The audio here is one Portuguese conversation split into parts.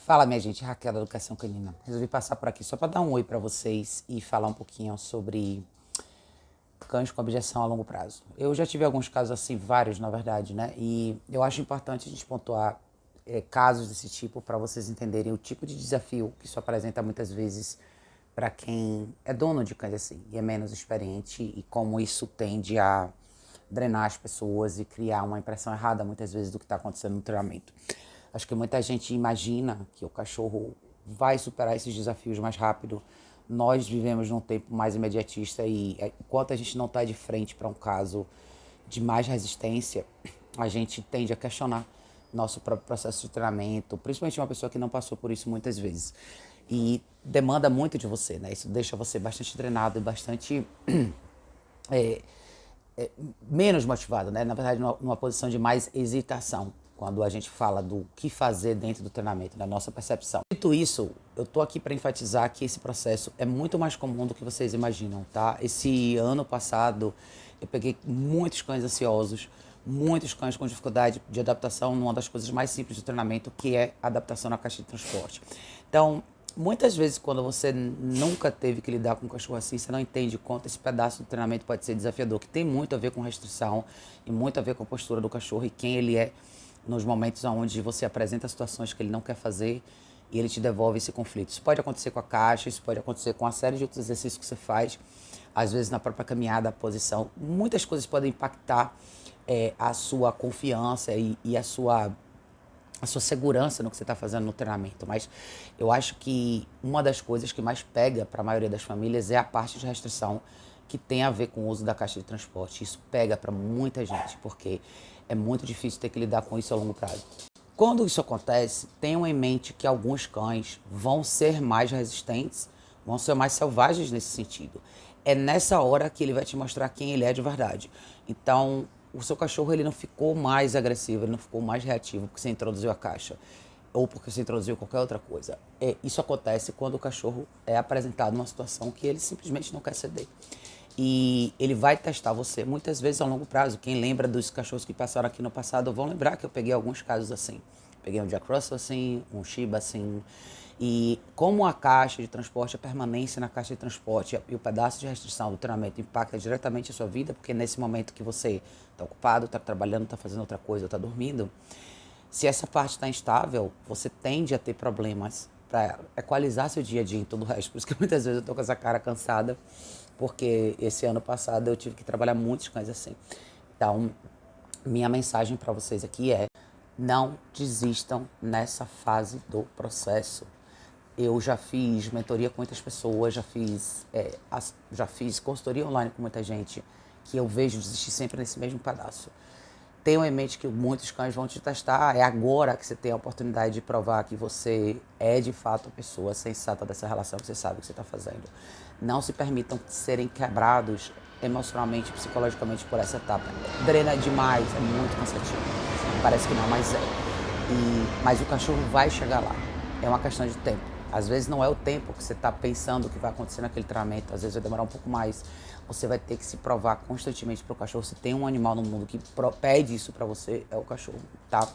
Fala, minha gente, Raquel da Educação Canina. Resolvi passar por aqui só para dar um oi para vocês e falar um pouquinho sobre cães com objeção a longo prazo. Eu já tive alguns casos assim, vários na verdade, né? E eu acho importante a gente pontuar casos desse tipo para vocês entenderem o tipo de desafio que isso apresenta muitas vezes para quem é dono de cães assim e é menos experiente e como isso tende a drenar as pessoas e criar uma impressão errada muitas vezes do que está acontecendo no treinamento. Acho que muita gente imagina que o cachorro vai superar esses desafios mais rápido. Nós vivemos num tempo mais imediatista e enquanto a gente não está de frente para um caso de mais resistência, a gente tende a questionar nosso próprio processo de treinamento, principalmente uma pessoa que não passou por isso muitas vezes. E demanda muito de você, né? Isso deixa você bastante treinado e bastante menos motivado, né? Na verdade, numa posição de mais hesitação, quando a gente fala do que fazer dentro do treinamento, da nossa percepção. Dito isso, eu tô aqui para enfatizar que esse processo é muito mais comum do que vocês imaginam, tá? Esse ano passado, eu peguei muitos cães ansiosos, muitos cães com dificuldade de adaptação numa das coisas mais simples do treinamento, que é a adaptação na caixa de transporte. Então, muitas vezes, quando você nunca teve que lidar com um cachorro assim, você não entende quanto esse pedaço do treinamento pode ser desafiador, que tem muito a ver com restrição e muito a ver com a postura do cachorro e quem ele é nos momentos onde você apresenta situações que ele não quer fazer e ele te devolve esse conflito. Isso pode acontecer com a caixa, isso pode acontecer com uma série de outros exercícios que você faz, às vezes na própria caminhada, a posição. Muitas coisas podem impactar a sua confiança e a sua segurança no que você está fazendo no treinamento, mas eu acho que uma das coisas que mais pega para a maioria das famílias é a parte de restrição que tem a ver com o uso da caixa de transporte. Isso pega para muita gente, porque é muito difícil ter que lidar com isso a longo prazo. Quando isso acontece, tenham em mente que alguns cães vão ser mais resistentes, vão ser mais selvagens nesse sentido. É nessa hora que ele vai te mostrar quem ele é de verdade. Então, o seu cachorro ele não ficou mais agressivo, ele não ficou mais reativo porque você introduziu a caixa ou porque você introduziu qualquer outra coisa. Isso acontece quando o cachorro é apresentado numa situação que ele simplesmente não quer ceder. E ele vai testar você muitas vezes a longo prazo. Quem lembra dos cachorros que passaram aqui no passado vão lembrar que eu peguei alguns casos assim. Peguei um Jack Russell assim, um Shiba assim. E como a caixa de transporte, a permanência na caixa de transporte e o pedaço de restrição do treinamento impacta diretamente a sua vida, porque nesse momento que você está ocupado, está trabalhando, está fazendo outra coisa, está dormindo, se essa parte está instável, você tende a ter problemas para equalizar seu dia a dia em todo o resto. Por isso que muitas vezes eu tô com essa cara cansada, porque esse ano passado eu tive que trabalhar muitos cães assim. Então, minha mensagem para vocês aqui é: não desistam nessa fase do processo. Eu já fiz mentoria com muitas pessoas, já fiz consultoria online com muita gente, que eu vejo desistir sempre nesse mesmo pedaço. Tenham em mente que muitos cães vão te testar, é agora que você tem a oportunidade de provar que você é de fato a pessoa sensata dessa relação, que você sabe o que você está fazendo. Não se permitam serem quebrados emocionalmente, psicologicamente por essa etapa. Drena demais, é muito cansativo. Parece que não, mas é. Mas o cachorro vai chegar lá. É uma questão de tempo. Às vezes não é o tempo que você está pensando que vai acontecer naquele treinamento, às vezes vai demorar um pouco mais. Você vai ter que se provar constantemente para o cachorro. Se tem um animal no mundo que pede isso para você, é o cachorro, tá?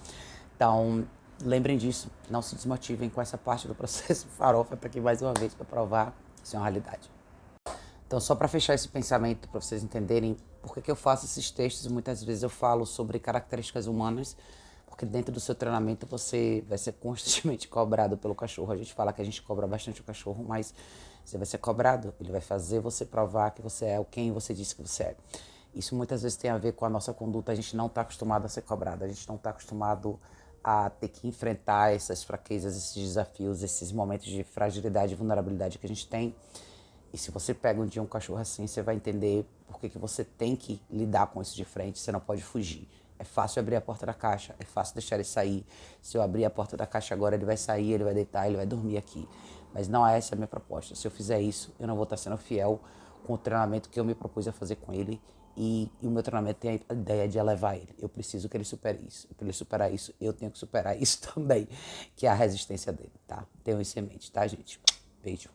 Então, lembrem disso. Não se desmotivem com essa parte do processo farofa para que mais uma vez para provar isso é uma realidade. Então, só para fechar esse pensamento, para vocês entenderem por que eu faço esses textos, muitas vezes eu falo sobre características humanas, porque dentro do seu treinamento você vai ser constantemente cobrado pelo cachorro. A gente fala que a gente cobra bastante o cachorro, mas você vai ser cobrado. Ele vai fazer você provar que você é o quem você disse que você é. Isso muitas vezes tem a ver com a nossa conduta. A gente não está acostumado a ser cobrado, a gente não está acostumado a ter que enfrentar essas fraquezas, esses desafios, esses momentos de fragilidade e vulnerabilidade que a gente tem. E se você pega um dia um cachorro assim, você vai entender por que você tem que lidar com isso de frente, você não pode fugir. É fácil abrir a porta da caixa, é fácil deixar ele sair. Se eu abrir a porta da caixa agora, ele vai sair, ele vai deitar, ele vai dormir aqui. Mas não é essa a minha proposta. Se eu fizer isso, eu não vou estar sendo fiel com o treinamento que eu me propus a fazer com ele. E o meu treinamento tem a ideia de elevar ele. Eu preciso que ele supere isso. Para ele superar isso, eu tenho que superar isso também, que é a resistência dele, tá? Tenham isso em mente, tá, gente? Beijo.